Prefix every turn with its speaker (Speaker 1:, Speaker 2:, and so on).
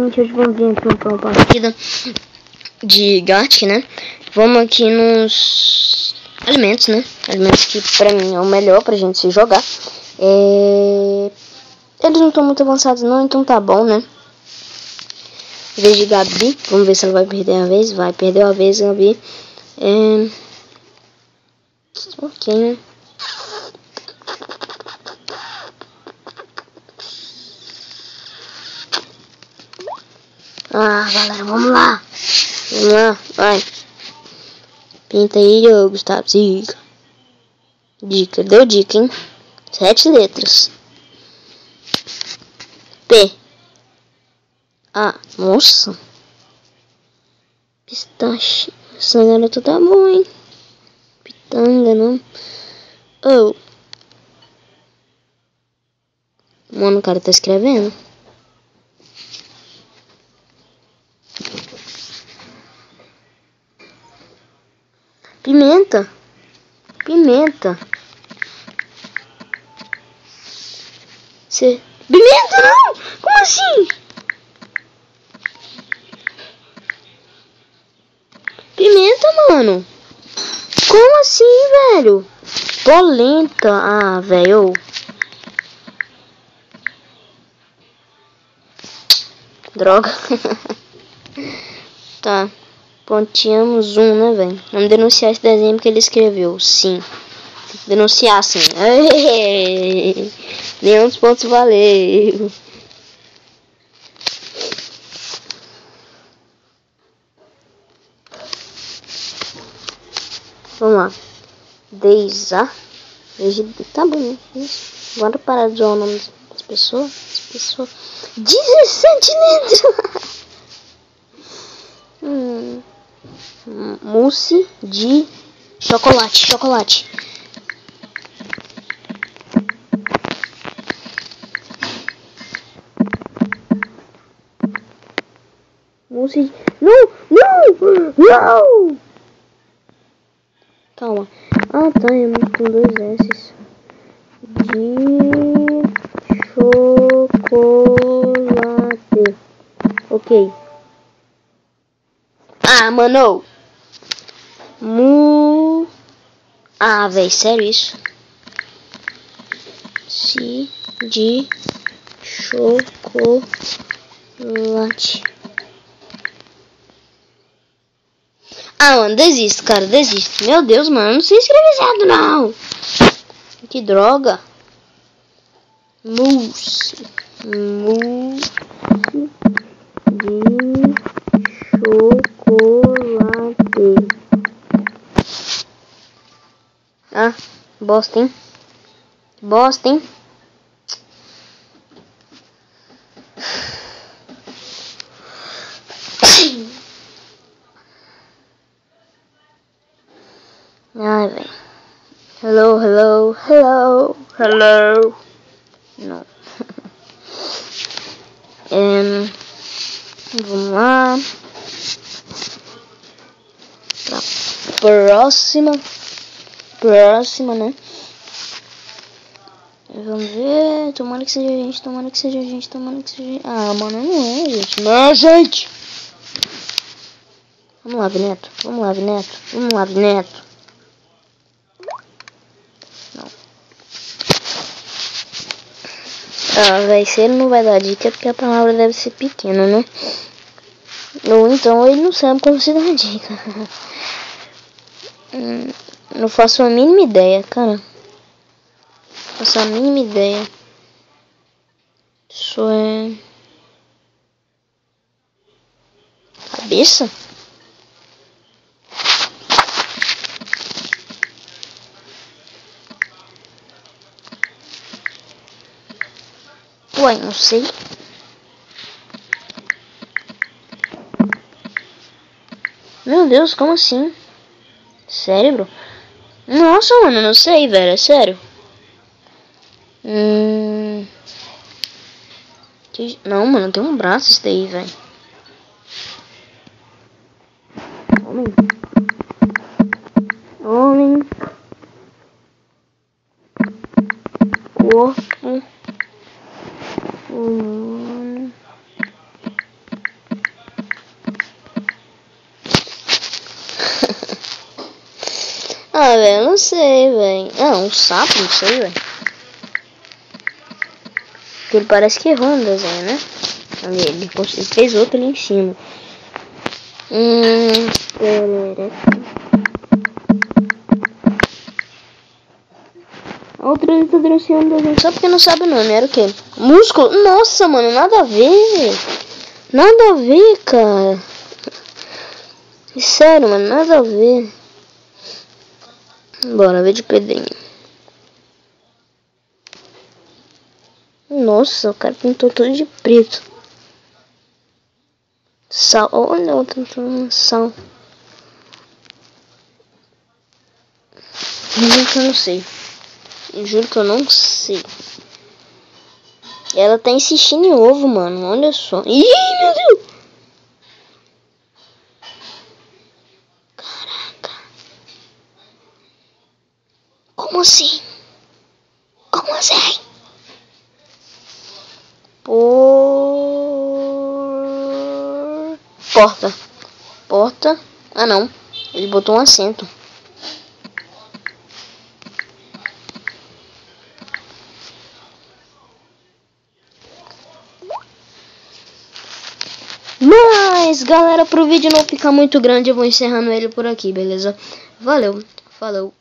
Speaker 1: seguinte, hoje vamos vir aqui para uma partida de Gartic, né? Vamos aqui nos alimentos, né? Alimentos que pra mim é o melhor pra gente se jogar. Eles não estão muito avançados não, então tá bom, né? Em vez de Gabi, vamos ver se ela vai perder a vez. Vai perder a vez, Gabi. Ok, né? Ah, galera, vamos lá. Vamos lá, vai. Pinta aí, ô Gustavo. Dica. Dica, deu dica, hein? 7 letras. P. Ah, nossa. Pistache. Essa garota tá boa, hein? Pitanga, não. Oh. Mano, o cara tá escrevendo. Pimenta. Pimenta. Pimenta não! Como assim? Pimenta, mano. Como assim, velho? Polenta. Ah, velho. Droga. Tá. Ponteamos né, velho? Vamos denunciar esse desenho que ele escreveu. Sim. Tem que denunciar, sim. Nenhum dos pontos valeu. Vamos lá. Deisa. Tá bom. Isso. Bora parar de usar o nome das pessoas. 17 letras. Mousse de chocolate. Mousse de... Não! Calma. Ah, tá, é com 2 S. De chocolate. Ok. Ah, mano. Ah, velho, sério isso? De chocolate. Ah, mano, desisto, cara, desisto. Meu Deus, mano, não sei escrever certo, não. Que droga. Mousse de chocolate. Ah, bosta, hein? Ai, velho. Hello. Não. Vamos lá. Próxima, né? Vamos ver. Tomara que seja gente. Ah, mano, não é, gente. Não é, gente. Vamos lá, Vineto. Não. Ah, velho, se ele não vai dar dica é porque a palavra deve ser pequena, né? Ou então ele não sabe como se dá dica. Não faço a mínima ideia, cara. Isso é... cabeça? Ué, não sei. Meu Deus, como assim? Cérebro? Nossa, mano, não sei, velho, é sério. Não, mano, tem um braço isso daí, velho. Homem. Corpo. Humano. Ah, velho, não sei, velho. Ah, um sapo, não sei, velho. Ele parece que errou no desenho, né? Ele fez outro ali em cima. Outra letra denunciando o desenho só porque não sabe o nome. Era o quê? Músculo? Nossa, mano, nada a ver. Nada a ver, cara. Sério, mano, nada a ver. Bora ver de pedrinho. Nossa, o cara pintou tudo de preto. Sal, olha outra sal. Juro que eu não sei. Juro que eu não sei. Ela tá insistindo em ovo, mano. Olha só. Ih, meu Deus. Caraca. Como assim? Como assim? Porta. Porta. Ah, não. Ele botou um acento. Mas, galera, pro vídeo não ficar muito grande, eu vou encerrando ele por aqui, beleza? Valeu. Falou.